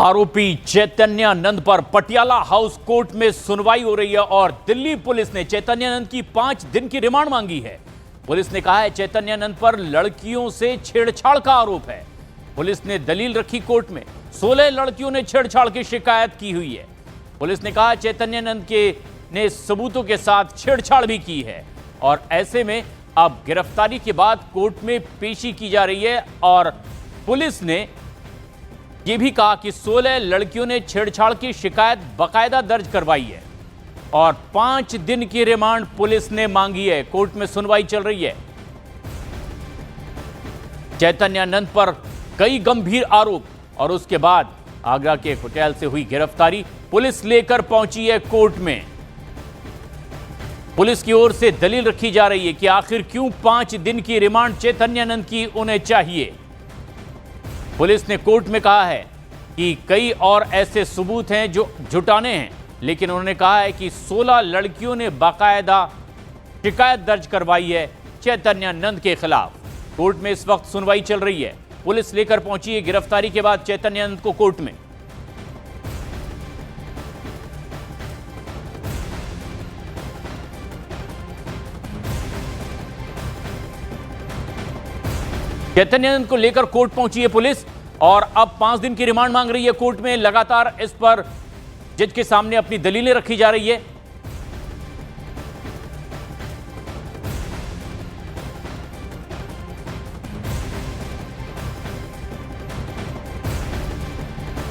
आरोपी चैतन्यानंद पर Patiala house court में सुनवाई हो रही है और दिल्ली पुलिस ने चैतन्यानंद की 5 दिन की रिमांड मांगी है। पुलिस ने कहा है चैतन्यानंद पर लड़कियों से छेड़छाड़ का आरोप है। पुलिस ने दलील रखी कोर्ट में 16 लड़कियों ने छेड़छाड़ की शिकायत की हुई है। पुलिस ने कहा चैतन्यानंद ने सबूतों के साथ छेड़छाड़ भी की है और ऐसे में अब गिरफ्तारी के बाद कोर्ट में पेशी की जा रही है। और पुलिस ने यह भी कहा कि 16 लड़कियों ने छेड़छाड़ की शिकायत बाकायदा दर्ज करवाई है और 5 दिन की रिमांड पुलिस ने मांगी है। कोर्ट में सुनवाई चल रही है। चैतन्यानंद पर कई गंभीर आरोप और उसके बाद आगरा के एक होटल से हुई गिरफ्तारी पुलिस लेकर पहुंची है कोर्ट में। पुलिस की ओर से दलील रखी जा रही है कि आखिर क्यों 5 दिन की रिमांड चैतन्यानंद की उन्हें चाहिए। पुलिस ने कोर्ट में कहा है कि कई और ऐसे सबूत हैं जो जुटाने हैं, लेकिन उन्होंने कहा है कि 16 लड़कियों ने बाकायदा शिकायत दर्ज करवाई है चैतन्यानंद के खिलाफ। कोर्ट में इस वक्त सुनवाई चल रही है। पुलिस लेकर पहुंची है गिरफ्तारी के बाद चैतन्यानंद को कोर्ट में। चैतन्यानंद को लेकर कोर्ट पहुंची है पुलिस और अब 5 दिन की रिमांड मांग रही है कोर्ट में। लगातार इस पर जज के सामने अपनी दलीलें रखी जा रही है।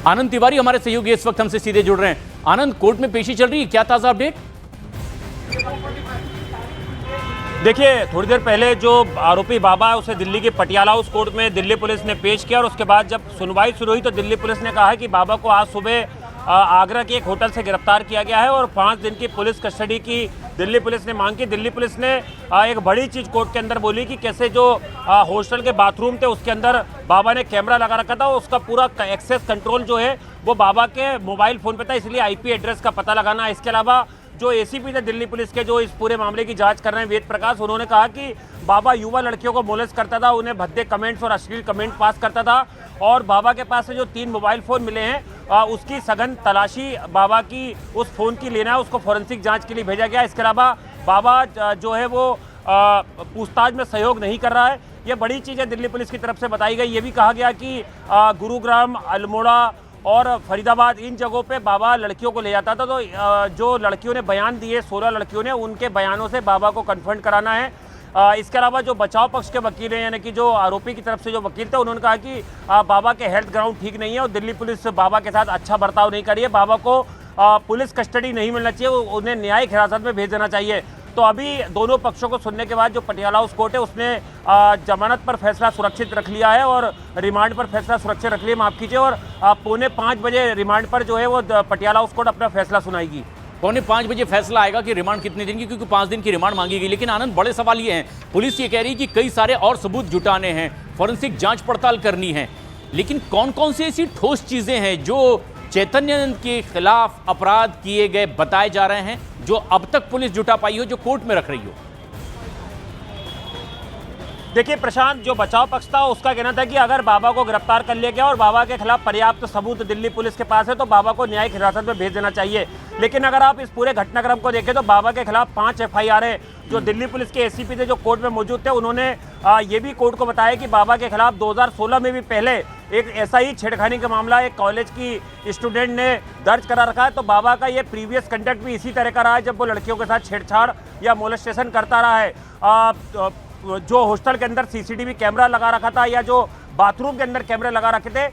आनंद तिवारी हमारे सहयोगी इस वक्त हमसे सीधे जुड़ रहे हैं। आनंद, कोर्ट में पेशी चल रही है, क्या ताजा अपडेट? देखिए, थोड़ी देर पहले जो आरोपी बाबा है उसे दिल्ली के पटियाला हाउस कोर्ट में दिल्ली पुलिस ने पेश किया और उसके बाद जब सुनवाई शुरू हुई तो दिल्ली पुलिस ने कहा है कि बाबा को आज सुबह आगरा के एक होटल से गिरफ्तार किया गया है और 5 दिन की पुलिस कस्टडी की दिल्ली पुलिस ने मांग की। दिल्ली पुलिस ने एक बड़ी चीज़ कोर्ट के अंदर बोली कि कैसे जो हॉस्टल के बाथरूम थे उसके अंदर बाबा ने कैमरा लगा रखा था, उसका पूरा एक्सेस कंट्रोल जो है वो बाबा के मोबाइल फ़ोन पर था, इसलिए IP एड्रेस का पता लगाना। इसके अलावा जो ACP थे दिल्ली पुलिस के, जो इस पूरे मामले की जांच कर रहे हैं, वेद प्रकाश, उन्होंने कहा कि बाबा युवा लड़कियों को मोलेस्ट करता था, उन्हें भद्दे कमेंट्स और अश्लील कमेंट पास करता था और बाबा के पास से जो 3 मोबाइल फ़ोन मिले हैं उसकी सघन तलाशी बाबा की उस फ़ोन की लेना है, उसको फॉरेंसिक जांच के लिए भेजा गया। इसके अलावा बाबा जो है वो पूछताछ में सहयोग नहीं कर रहा है। ये बड़ी चीज़ है दिल्ली पुलिस की तरफ से बताई गई। ये भी कहा गया कि गुरुग्राम, अल्मोड़ा और फरीदाबाद, इन जगहों पे बाबा लड़कियों को ले जाता था। तो जो लड़कियों ने बयान दिए, 16 लड़कियों ने, उनके बयानों से बाबा को कन्फर्म कराना है। इसके अलावा जो बचाव पक्ष के वकील हैं, यानी कि जो आरोपी की तरफ से जो वकील थे, उन्होंने कहा कि बाबा के हेल्थ ग्राउंड ठीक नहीं है और दिल्ली पुलिस बाबा के साथ अच्छा बर्ताव नहीं कर रही है। बाबा को पुलिस कस्टडी नहीं मिलना चाहिए, उन्हें न्यायिक हिरासत में भेज देना चाहिए। तो अभी दोनों पक्षों को सुनने के बाद जो पटियाला हाउस कोर्ट है उसने जमानत पर फैसला सुरक्षित रख लिया है और रिमांड पर फैसला सुरक्षित रख लिया, माफ कीजिए। और 4:45 बजे रिमांड पर जो है वो पटियाला हाउस कोर्ट अपना फैसला सुनाएगी। 4:45 बजे फैसला आएगा कि रिमांड कितने दिन की, क्योंकि 5 दिन की रिमांड मांगी गई। लेकिन आनंद, बड़े सवाल ये हैं, पुलिस ये कह रही है कि कई सारे और सबूत जुटाने हैं, फॉरेंसिक जांच पड़ताल करनी है, लेकिन कौन कौन सी ऐसी ठोस चीजें हैं जो चैतन्यानंद के खिलाफ अपराध किए गए बताए जा रहे हैं, जो अब तक पुलिस जुटा पाई हो, जो कोर्ट में रख रही हो? देखिए प्रशांत, जो बचाव पक्ष था उसका कहना था कि अगर बाबा को गिरफ्तार कर लिया गया और बाबा के खिलाफ पर्याप्त सबूत दिल्ली पुलिस के पास है तो बाबा को न्यायिक हिरासत में भेज देना चाहिए। लेकिन अगर आप इस पूरे घटनाक्रम को देखें तो बाबा के खिलाफ 5 FIR है। जो दिल्ली पुलिस के ACP थे जो कोर्ट में मौजूद थे, उन्होंने ये भी कोर्ट को बताया कि बाबा के खिलाफ 2016 में भी पहले एक ऐसा ही छेड़खानी का मामला एक कॉलेज की स्टूडेंट ने दर्ज करा रखा है। तो बाबा का ये प्रीवियस कंडक्ट भी इसी तरह का रहा है, जब वो लड़कियों के साथ छेड़छाड़ या मोलेस्टेशन करता रहा है। जो हॉस्टल के अंदर CCTV कैमरा लगा रखा था या जो बाथरूम के अंदर कैमरे लगा रखे थे,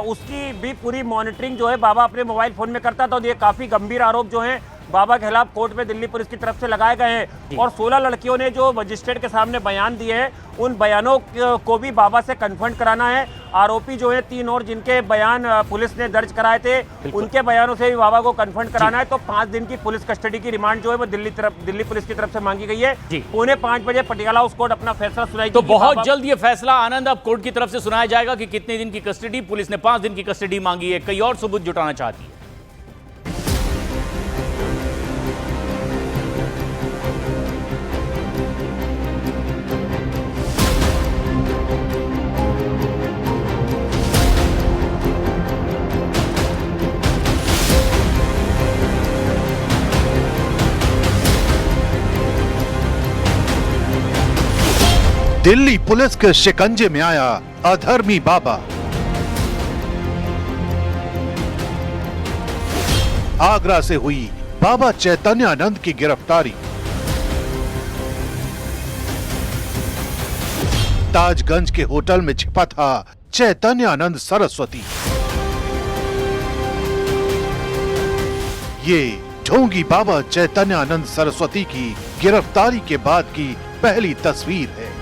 उसकी भी पूरी मॉनिटरिंग जो है बाबा अपने मोबाइल फ़ोन में करता था। तो ये काफ़ी गंभीर आरोप जो हैं बाबा के खिलाफ कोर्ट में दिल्ली पुलिस की तरफ से लगाए गए हैं। और 16 लड़कियों ने जो मजिस्ट्रेट के सामने बयान दिए हैं, उन बयानों को भी बाबा से कन्फर्म कराना है। आरोपी जो है 3 और जिनके बयान पुलिस ने दर्ज कराए थे, उनके बयानों से भी बाबा को कन्फर्म कराना है। तो 5 दिन की पुलिस कस्टडी की रिमांड जो है वो दिल्ली पुलिस की तरफ से मांगी गई है। 4:45 बजे पटियाला हाउस कोर्ट अपना फैसला सुनाएगी। तो बहुत जल्द ये फैसला आनंद अब कोर्ट की तरफ से सुनाया जाएगा कि कितने दिन की कस्टडी। पुलिस ने 5 दिन की कस्टडी मांगी है, कई और सबूत जुटाना चाहती है। दिल्ली पुलिस के शिकंजे में आया अधर्मी बाबा। आगरा से हुई बाबा चैतन्यानंद की गिरफ्तारी। ताजगंज के होटल में छिपा था चैतन्यानंद सरस्वती। ये ढोंगी बाबा चैतन्यानंद सरस्वती की गिरफ्तारी के बाद की पहली तस्वीर है।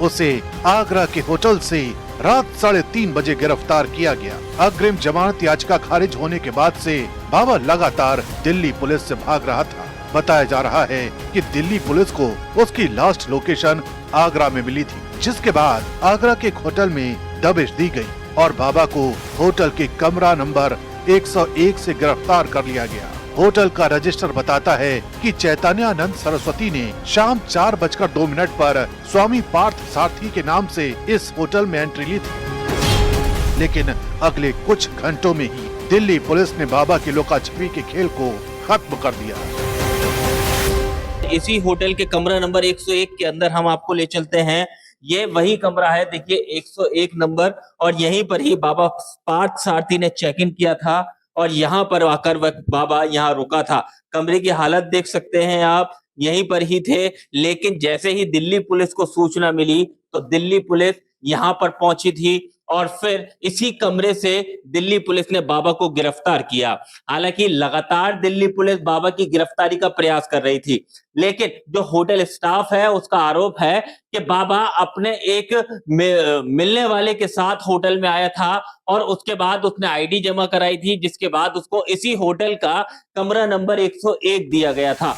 उसे आगरा के होटल से रात 3:30 बजे गिरफ्तार किया गया। अग्रिम जमानत याचिका खारिज होने के बाद से बाबा लगातार दिल्ली पुलिस से भाग रहा था। बताया जा रहा है कि दिल्ली पुलिस को उसकी लास्ट लोकेशन आगरा में मिली थी, जिसके बाद आगरा के एक होटल में दबिश दी गई और बाबा को होटल के कमरा नंबर 101 से गिरफ्तार कर लिया गया। होटल का रजिस्टर बताता है कि चैतन्यानंद सरस्वती ने शाम 4:02 पर स्वामी पार्थ सारथी के नाम से इस होटल में एंट्री ली थी, लेकिन अगले कुछ घंटों में ही दिल्ली पुलिस ने बाबा की लुका छिपी के खेल को खत्म कर दिया। इसी होटल के कमरा नंबर 101 के अंदर हम आपको ले चलते हैं। ये वही कमरा है, देखिए 101 नंबर, और यहीं पर ही बाबा पार्थ सारथी ने चेक इन किया था और यहाँ पर आकर वह बाबा यहाँ रुका था। कमरे की हालत देख सकते हैं आप, यहीं पर ही थे। लेकिन जैसे ही दिल्ली पुलिस को सूचना मिली तो दिल्ली पुलिस यहाँ पर पहुंची थी और फिर इसी कमरे से दिल्ली पुलिस ने बाबा को गिरफ्तार किया। हालांकि लगातार दिल्ली पुलिस बाबा की गिरफ्तारी का प्रयास कर रही थी, लेकिन जो होटल स्टाफ है उसका आरोप है कि बाबा अपने एक मिलने वाले के साथ होटल में आया था और उसके बाद उसने आईडी जमा कराई थी, जिसके बाद उसको इसी होटल का कमरा नंबर 101 दिया गया था।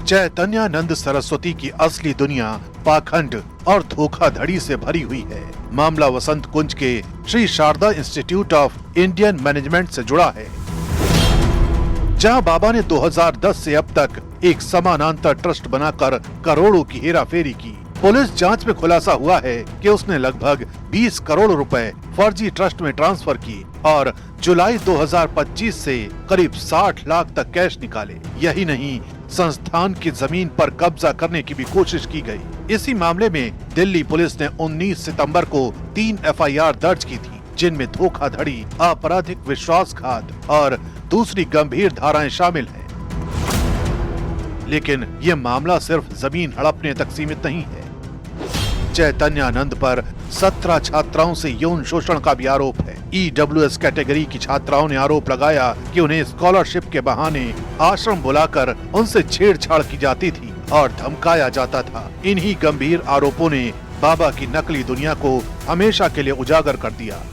चैतन्यानंद सरस्वती की असली दुनिया पाखंड और धोखाधड़ी से भरी हुई है। मामला वसंत कुंज के Shri Sharda institute of Indian management से जुड़ा है, जहां बाबा ने 2010 से अब तक एक समानांतर ट्रस्ट बनाकर करोड़ों की हेराफेरी की। पुलिस जांच में खुलासा हुआ है कि उसने लगभग 20 करोड़ रुपए फर्जी ट्रस्ट में ट्रांसफर की और जुलाई 2025 से करीब 60 लाख तक कैश निकाले। यही नहीं, संस्थान की जमीन पर कब्जा करने की भी कोशिश की गई। इसी मामले में दिल्ली पुलिस ने 19 सितंबर को 3 FIR दर्ज की थी, जिनमें धोखाधड़ी, आपराधिक विश्वासघात और दूसरी गंभीर धाराएं शामिल हैं। लेकिन ये मामला सिर्फ जमीन हड़पने तक सीमित नहीं है। चैतन्यानंद पर 17 छात्राओं से यौन शोषण का भी आरोप है। EWS कैटेगरी की छात्राओं ने आरोप लगाया कि उन्हें स्कॉलरशिप के बहाने आश्रम बुलाकर उनसे छेड़छाड़ की जाती थी और धमकाया जाता था। इन्हीं गंभीर आरोपों ने बाबा की नकली दुनिया को हमेशा के लिए उजागर कर दिया।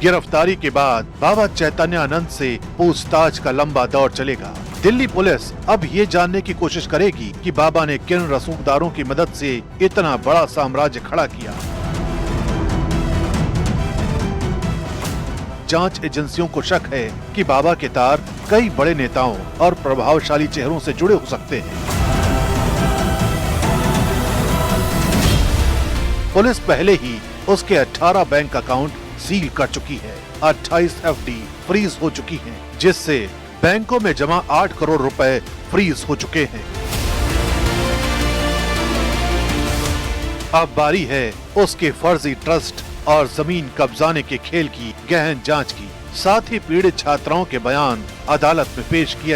गिरफ्तारी के बाद बाबा चैतन्यानंद से पूछताछ का लंबा दौर चलेगा। दिल्ली पुलिस अब ये जानने की कोशिश करेगी कि बाबा ने किन रसूखदारों की मदद से इतना बड़ा साम्राज्य खड़ा किया। जांच एजेंसियों को शक है कि बाबा के तार कई बड़े नेताओं और प्रभावशाली चेहरों से जुड़े हो सकते हैं। पुलिस पहले ही उसके 18 बैंक अकाउंट सील कर चुकी है। 28 FD फ्रीज हो चुकी हैं, जिससे बैंकों में जमा 8 करोड़ रुपए फ्रीज हो चुके हैं। अब बारी है उसके फर्जी ट्रस्ट और जमीन कब्जाने के खेल की गहन जांच की। साथ ही पीड़ित छात्राओं के बयान अदालत में पेश किए